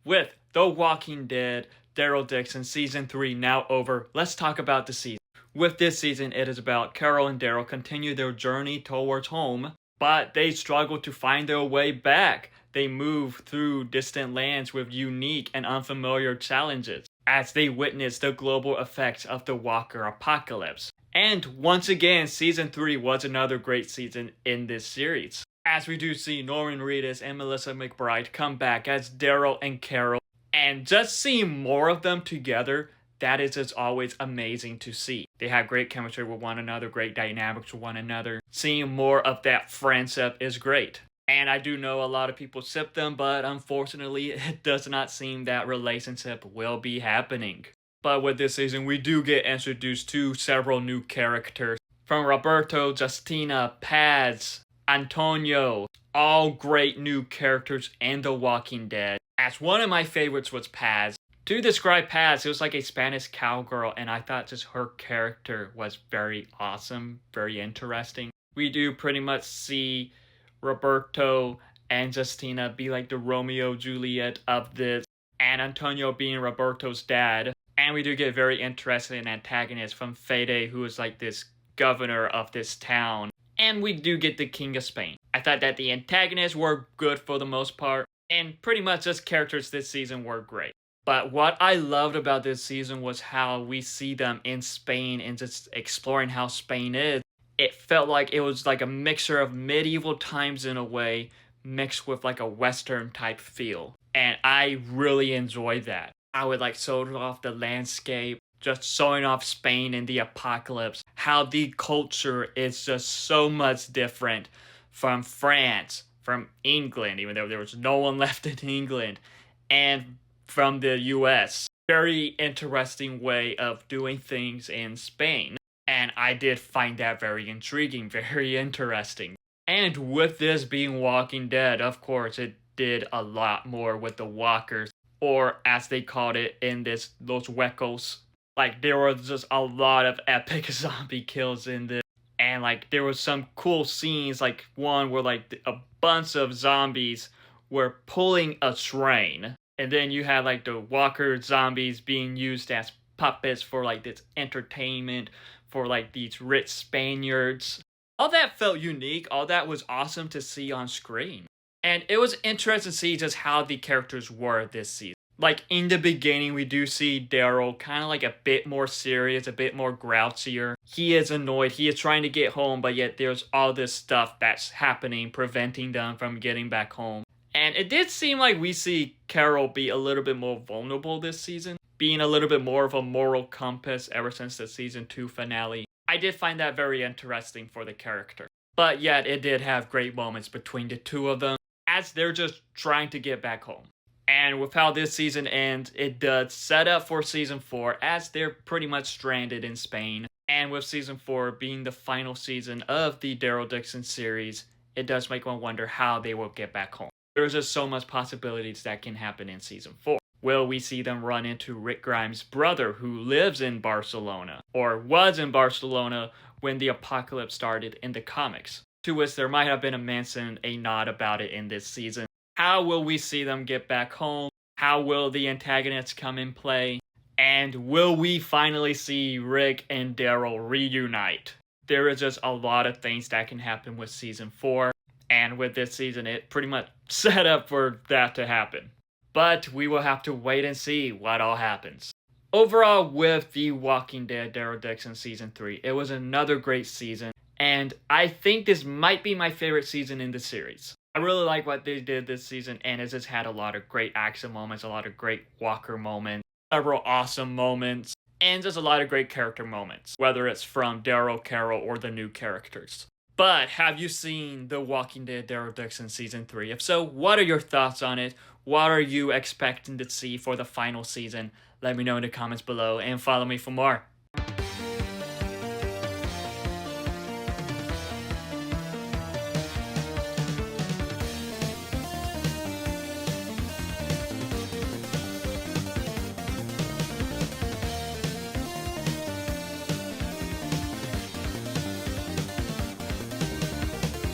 With The Walking Dead, Daryl Dixon, Season 3 now over, let's talk about the season. With this season, it is about Carol and Daryl continue their journey towards home, but they struggle to find their way back. They move through distant lands with unique and unfamiliar challenges as they witness the global effects of the Walker apocalypse. And once again, Season 3 was another great season in this series, as we do see Norman Reedus and Melissa McBride come back as Daryl and Carol, and just seeing more of them together, that is just always amazing to see. They have great chemistry with one another, great dynamics with one another. Seeing more of that friendship is great. And I do know a lot of people sip them, but unfortunately, it does not seem that relationship will be happening. But with this season, we do get introduced to several new characters. From Roberto, Justina, Paz, Antonio, all great new characters in The Walking Dead. As one of my favorites was Paz. To describe Paz, it was like a Spanish cowgirl, and I thought just her character was very awesome, very interesting. We do pretty much see Roberto and Justina be like the Romeo Juliet of this, and Antonio being Roberto's dad. And we do get very interesting antagonists from Fede, who is like this governor of this town. And we do get the King of Spain. I thought that the antagonists were good for the most part, and pretty much just characters this season were great. But what I loved about this season was how we see them in Spain and just exploring how Spain is. It felt like it was like a mixture of medieval times in a way, mixed with like a Western type feel. And I really enjoyed that. I would like show off the landscape, just showing off Spain in the apocalypse, how the culture is just so much different from France, from England, even though there was no one left in England, and from the US. Very interesting way of doing things in Spain. And I did find that very intriguing, very interesting. And with this being Walking Dead, of course, it did a lot more with the walkers, or as they called it in this, those huecos. Like, there was just a lot of epic zombie kills in this. And like, there was some cool scenes, like one where like a bunch of zombies were pulling a train. And then you had like the walker zombies being used as puppets for like this entertainment for like these rich Spaniards. All that felt unique. All that was awesome to see on screen. And it was interesting to see just how the characters were this season. Like in the beginning, we do see Daryl kind of like a bit more serious, a bit more grouchier. He is annoyed. He is trying to get home, but yet there's all this stuff that's happening, preventing them from getting back home. And it did seem like we see Carol be a little bit more vulnerable this season, being a little bit more of a moral compass ever since the season 2 finale. I did find that very interesting for the character. But yet it did have great moments between the two of them as they're just trying to get back home. And with how this season ends, it does set up for season 4 as they're pretty much stranded in Spain. And with season 4 being the final season of the Daryl Dixon series, it does make one wonder how they will get back home. There's just so much possibilities that can happen in season 4. Will we see them run into Rick Grimes' brother who lives in Barcelona, or was in Barcelona when the apocalypse started in the comics? To which there might have been a mention, a nod about it in this season. How will we see them get back home? How will the antagonists come in play? And will we finally see Rick and Daryl reunite? There is just a lot of things that can happen with season 4. And with this season, it pretty much set up for that to happen. But we will have to wait and see what all happens. Overall, with The Walking Dead Daryl Dixon Season 3, it was another great season. And I think this might be my favorite season in the series. I really like what they did this season, and it just had a lot of great action moments, a lot of great Walker moments, several awesome moments, and just a lot of great character moments, whether it's from Daryl, Carol, or the new characters. But have you seen The Walking Dead Daryl Dixon Season 3? If so, what are your thoughts on it? What are you expecting to see for the final season? Let me know in the comments below and follow me for more.